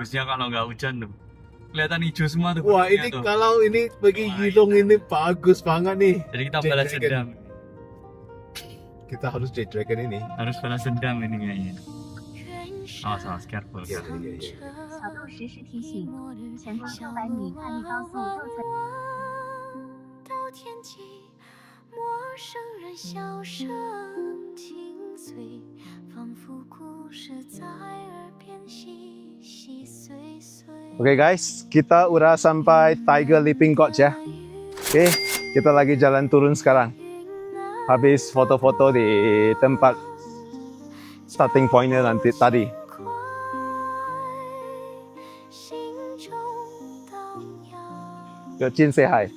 bagusnya kalau nggak hujan tuh. Kelihatan hijau semua tuh. Wah gunungnya ini tuh. kalau ini bagi Yilong ini bagus banget nih. Jadi kita Jet balas Dragon. dendam. Kita harus Jet Dragon ini. Harus balas dendam ini kayaknya. Awas, careful. Iya, iya, iya. 小度实时提醒，前方600米快利高速右侧。到天际，陌生人笑声轻碎，仿佛故事在耳边细细碎碎。 Oke guys, kita udah sampai Tiger Leaping Gorge ya. Oke, kita lagi jalan turun sekarang. Habis foto-foto di tempat starting pointnya nanti tadi. 心中荡漾， Ke Jin say hi.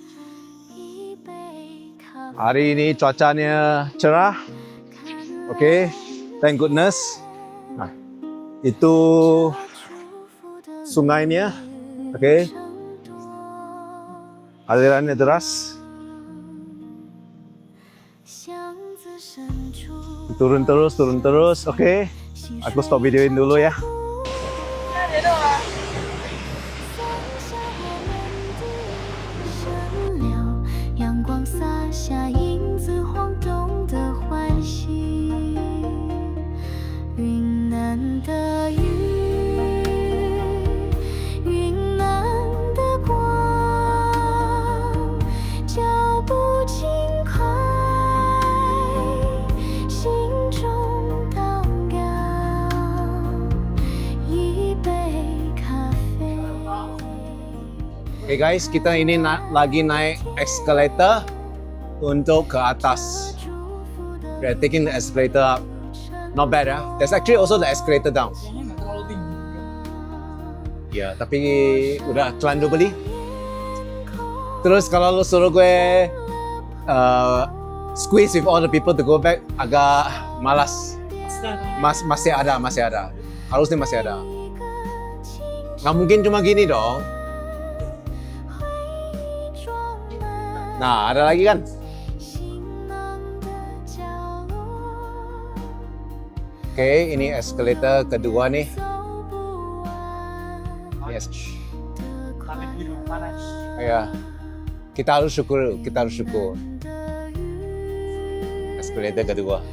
一杯咖啡。 Hari ini cuacanya cerah. Oke, thank goodness. Nah, itu sungainya. Oke, alirannya deras. 巷子深处， Turun terus. Oke, aku stop videoin dulu ya. 放下我们的深聊，阳光洒下影子晃动的欢喜。云南的雨，云南的光，脚步轻快，心中荡漾，一杯咖啡。 Oke guys, kita ini lagi naik escalator untuk ke atas. We are taking the escalator up. Not bad ya. There's actually also the escalator down. Ya, tapi udah telanjur beli. Terus kalau lu suruh gue squeeze with all the people to go back, agak malas. Masih ada. Harusnya masih ada. Nggak mungkin cuma gini dong. Nah, ada lagi kan? Oke, ini escalator kedua nih. Yes. Ya. Kita harus syukur. Escalator kedua.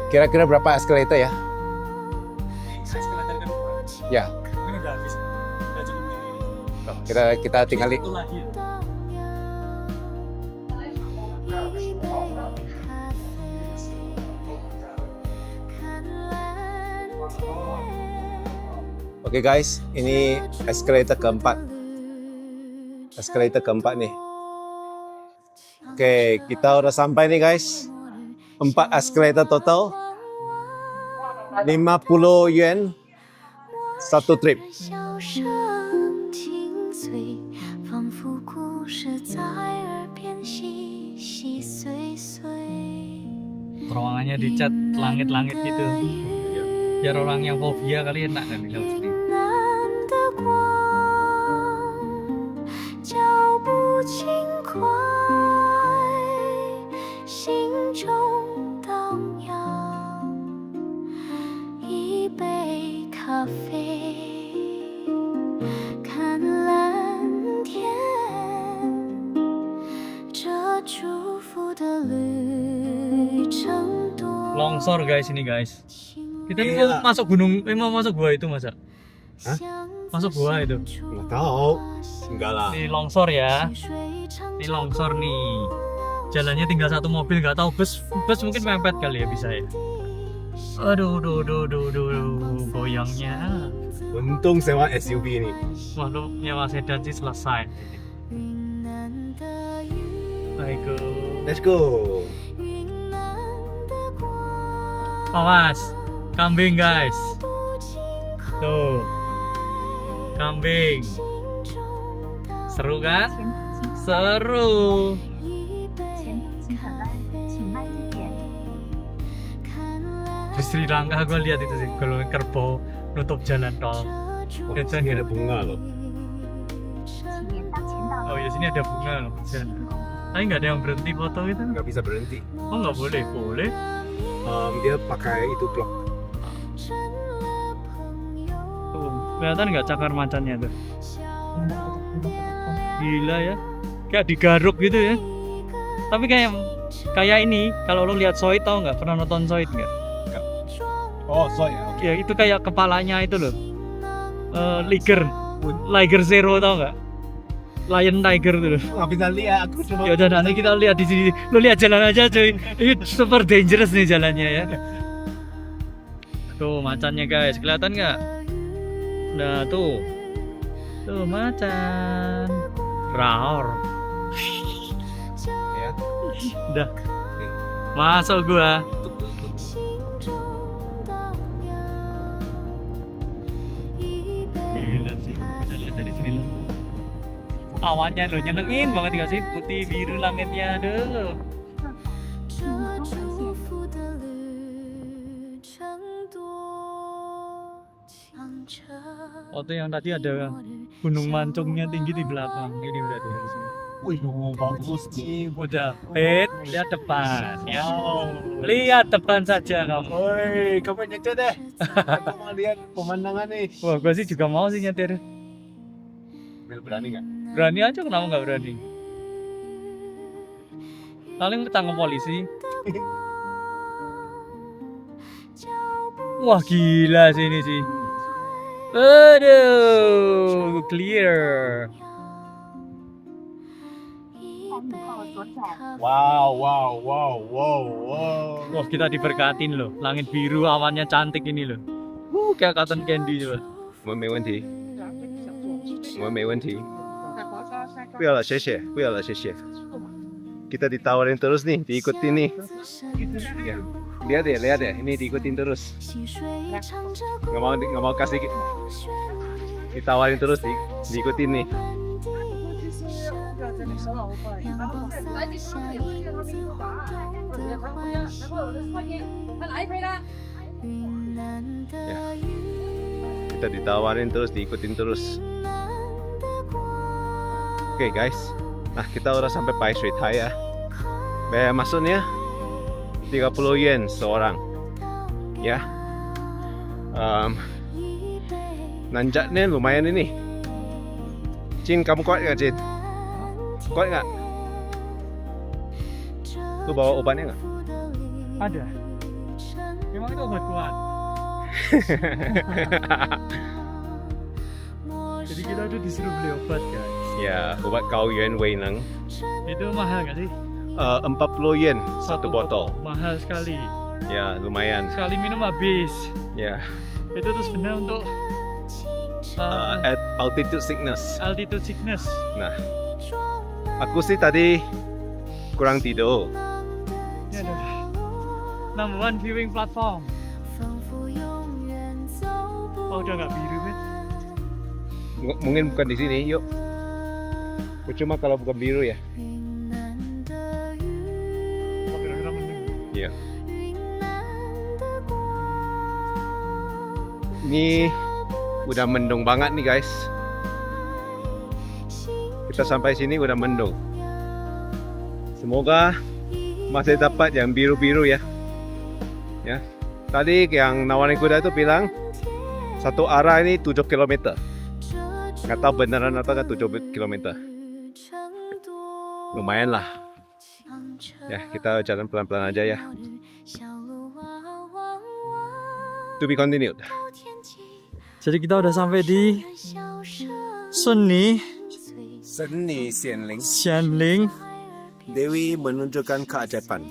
Kira-kira berapa escalator ya? Ya. Ini udah habis. Udah cukup ini. Kita tinggal Itu lagi. Oke guys, ini escalator keempat. Escalator keempat nih. Oke, kita udah sampai nih guys. 4 escalator total. 50 yuan satu trip. 笑声轻碎，仿佛故事在耳边细细碎碎。 Ruangannya dicat langit-langit gitu. Biar orang yang fobia kali enak kan kalau sini. 云南的光，脚步轻快，心中荡漾，一杯咖啡，看蓝天，这祝福的旅程多。 Longsor guys ini guys. Kita mau masuk gunung, mau masuk gua itu masa? Masuk gua itu. Nggak tahu. Enggak lah. Ini longsor ya. Ini longsor nih. Jalannya tinggal satu mobil, nggak tahu bus mungkin mepet kali ya bisa ya. Aduh, goyangnya. Untung sewa SUV ini. Waduh, nyewa sedan sih selesai. Baik. Let's go. Awas, kambing guys. Tuh, kambing. Seru kan? 前途 Seru. 请转弯，请慢一点。 Di Sri Lanka gue lihat itu sih, kalau kerbau nutup jalan tol. Di sini ada bunga loh. 请沿当前道 Oh ya sini ada bunga loh. Tapi nggak ada yang berhenti foto itu. Nggak bisa berhenti. Oh nggak boleh, boleh. Dia pakai itu blok. Tuh, Kelihatan nggak cakar macannya tuh? Gila ya, kayak digaruk gitu ya. Tapi kayak ini, kalau lo lihat Soid, tau nggak? Pernah nonton Soid nggak? Oh, sorry. Ya itu kayak kepalanya itu loh. Liger Zero, tau nggak? Lion Tiger tuh loh. Nggak bisa lihat, aku cuma. Ya udah, nanti kita lihat di sini. Lo lihat jalan aja cuy. Ini super dangerous nih jalannya ya. Tuh macannya guys, kelihatan nggak? Nah tuh macan. Raor. Ya. Udah. Masuk gua. Gila sih. Kita lihat dari sini loh. Awannya loh nyenengin banget gak sih? Putih biru langitnya, aduh. 这祝福的旅程多强者。 Oh tuh yang tadi ada gunung mancungnya tinggi di belakang. Ini berarti dari sini. Wih, bagus nih. Udah, lihat depan ya. Lihat depan saja kamu. Woi, kamu nyetir deh. Aku mau lihat pemandangan nih. Wah, gua sih juga mau sih nyetir. Mel, berani nggak? Berani aja, kenapa nggak berani? Paling ketangkep polisi. Wah gila sih ini sih. Aduh, clear. 3米后左转。 Wow. Wah kita diberkatin loh. Langit biru, awannya cantik ini loh. Kayak cotton candy coba. 我们没问题，我们没问题。不要了，谢谢，不要了，谢谢。Kita ditawarin terus nih, diikutin nih. Ya. Lihat deh, ini diikutin terus. Nggak mau kasih, ditawarin terus, diikutin nih. Ya. Kita ditawarin terus, diikutin terus. Oke guys, nah kita udah sampai Pai Shui Tai ya. Biaya masuknya 30 yen seorang. Ya. Nanjaknya lumayan ini. Jin, kamu kuat nggak Jin? Kuat nggak? Lu bawa obatnya nggak? Ada. Emang itu obat kuat. Jadi kita tuh disuruh beli obat guys. Ya, obat Gao Yuan Wei Neng. Itu mahal gak sih? 40 yen satu botol. Mahal sekali. Ya, lumayan. Sekali minum habis. Ya, Itu tuh sebenarnya untuk at altitude sickness. altitude sickness. Nah, aku sih tadi kurang tidur. Ini ada number one viewing platform. Oh udah nggak biru kan? Mungkin bukan di sini, yuk. Cuma kalau bukan biru ya. Oh, kira-kira mending. Iya. Ini udah mendung banget nih guys. Kita sampai sini udah mendung. Semoga masih dapat yang biru-biru ya. Ya. Tadi yang nawarin kuda itu bilang satu arah ini 7 km. Nggak tahu beneran atau nggak 7 km. Lumayan lah. Ya, kita jalan pelan-pelan aja ya. To be continued. Jadi kita udah sampai di Sunni Seni Xianling. Xianling. Dewi menunjukkan keajaiban.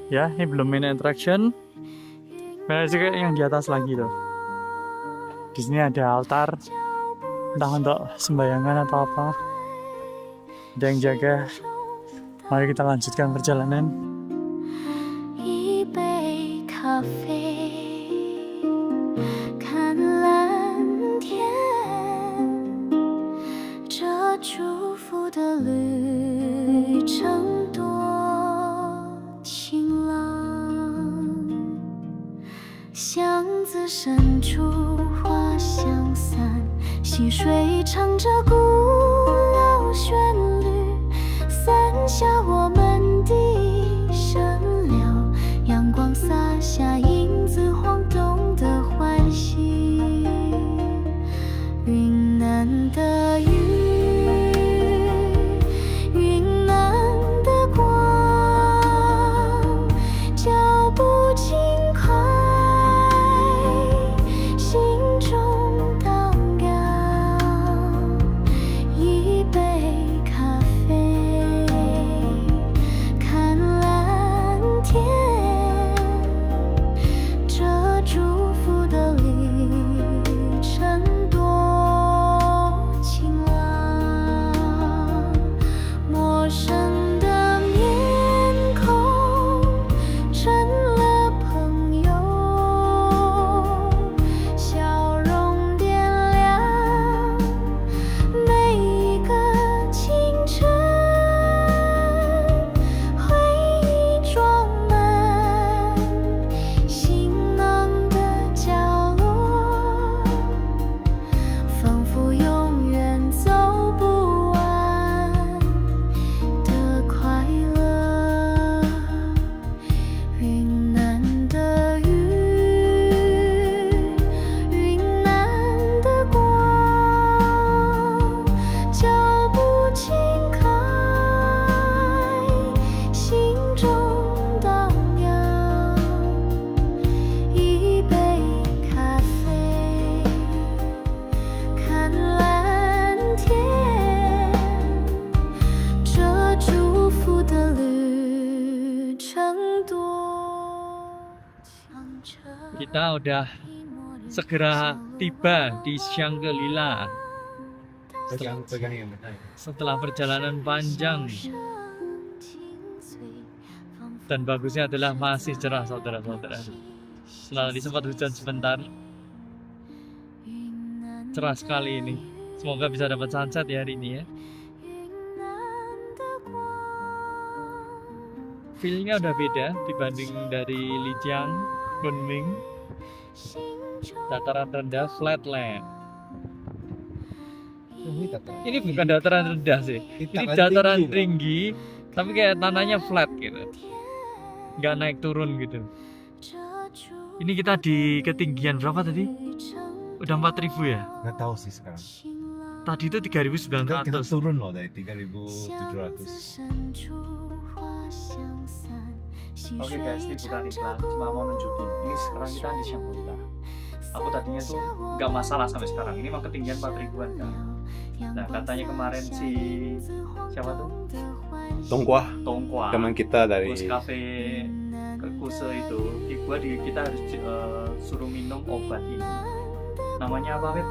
Ya, ini belum main attraction. Banyak juga yang di atas lagi tuh. Di sini ada altar, entah untuk sembayangan atau apa. Ada yang jaga. Mari kita lanjutkan perjalanan. 一杯咖啡，看蓝天，这祝福的旅程多晴朗。巷子深处花香散，溪水唱着古老旋律，散下我们的声。 阳光洒下影子。Kita udah segera tiba di Shangri-La Pegang yang benar. setelah perjalanan panjang. Dan bagusnya adalah masih cerah saudara-saudara. Setelah tadi sempat hujan sebentar, cerah sekali ini. Semoga bisa dapat sunset ya hari ini ya. Feelingnya udah beda dibanding dari Lijiang, Kunming. Dataran rendah, flatland. Ini bukan dataran rendah sih. Ini dataran tinggi, tapi kayak tanahnya flat gitu. Nggak naik turun gitu. Ini kita di ketinggian berapa tadi? Udah 4.000 ya? Nggak tahu sih sekarang. Tadi itu 3.900. Kita turun loh dari 3.700. Oke guys, ini bukan iklan, cuma mau nunjukin. Ini sekarang kita di Shangri-La. Aku tadinya tuh nggak masalah sampai sekarang. Ini mah ketinggian 4.000-an kan. Nah katanya kemarin si siapa tuh? Tongkwa. Teman kita dari Bos Cafe ke Kuse itu, kita harus suruh minum obat ini. Namanya apa, Beb?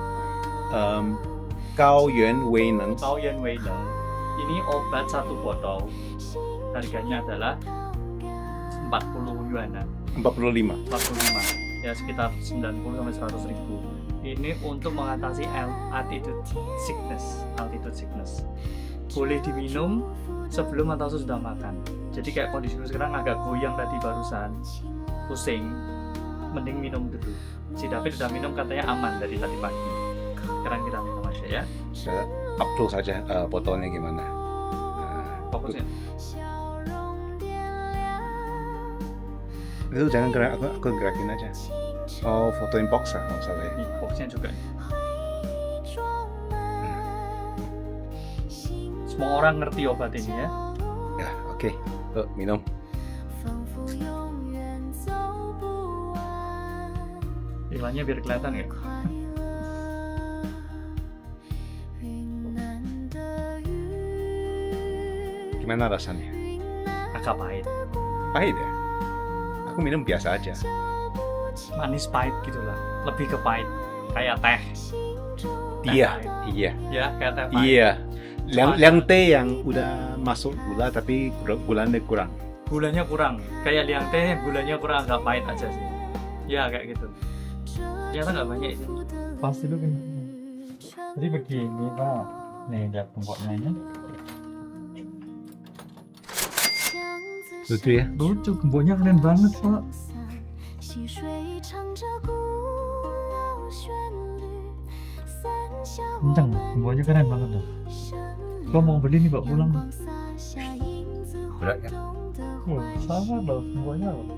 Cao Yuan Wei Neng. Taoyan Weileng. Ini obat satu botol. Harganya adalah 40 yuanan. 45. 45. Ya sekitar 90 sampai 100 ribu. Ini untuk mengatasi altitude sickness. Boleh diminum sebelum atau sesudah makan. Jadi kayak kondisi sekarang agak goyang tadi barusan, pusing, mending minum dulu. Si David udah minum katanya aman dari tadi pagi. Sekarang kita minum aja ya. Upload saja botolnya gimana. Fokusnya. Itu jangan gerak, aku gerakin aja. Oh, fotoin box lah, nggak usah ya. Nih, boxnya juga. Semua orang ngerti obat ini ya. Ya, oke. Tuh, minum. Iklannya biar kelihatan ya. Gimana rasanya? Agak pahit. Pahit ya? Aku minum biasa aja. Manis pahit gitu lah. Lebih ke pahit. Kayak teh. Iya, pahit. iya. Ya, kayak teh pahit. Iya. Liang teh yang udah masuk gula tapi gulanya kurang. Gulanya kurang. Kayak liang teh gulanya kurang, agak pahit aja sih. Ya, kayak gitu. Ternyata nggak banyak itu. Pasti lu kan. Jadi begini, Pak. Nih, lihat tempatnya ini. Lucu ya? Lucu, gemboknya keren banget, Pak. Kenceng, gemboknya keren banget tuh. Gua mau beli nih, Pak, pulang. Berat kan? Sama loh, gemboknya loh.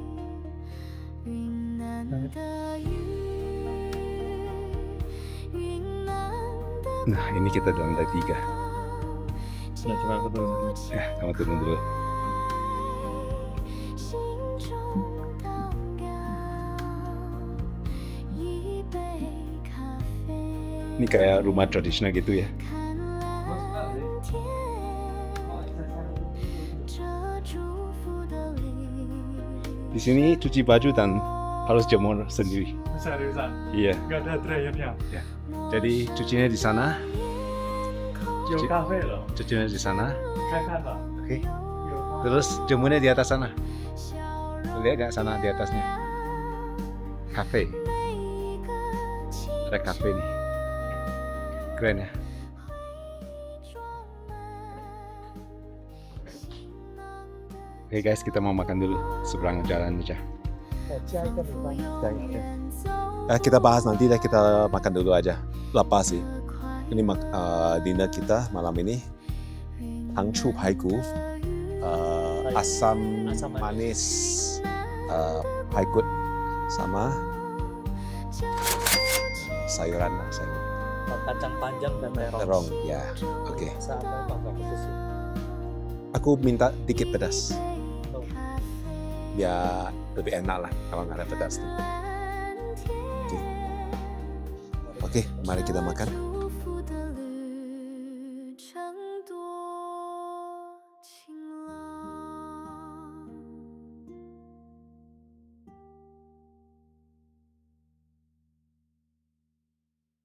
Nah, ini kita dalam lantai 3. Sudah coba aku turun dulu. Ya, kamu turun dulu. Ini kayak rumah tradisional gitu ya. Di sini cuci baju dan harus jemur sendiri. Seriusan? Iya. Gak ada dryernya? Ya. Jadi cucinya di sana, Yo cafe loh. cucinya di sana. Kan Pak? Oke. Terus jemurnya di atas sana. Lihat nggak sana di atasnya? Cafe. Ada cafe nih. Keren ya. Oke guys, kita mau makan dulu seberang jalan aja. Kita bahas nanti deh, kita makan dulu aja. Lapar sih. Ini dinner kita malam ini. Hangchu paiku, asam manis, paikut sama sayuran lah, sayur. Kacang panjang dan terong. Terong, ya. Oke. Sama bangga khusus. Aku minta dikit pedas. Biar lebih enak lah kalau nggak ada pedas. Oke, mari kita makan.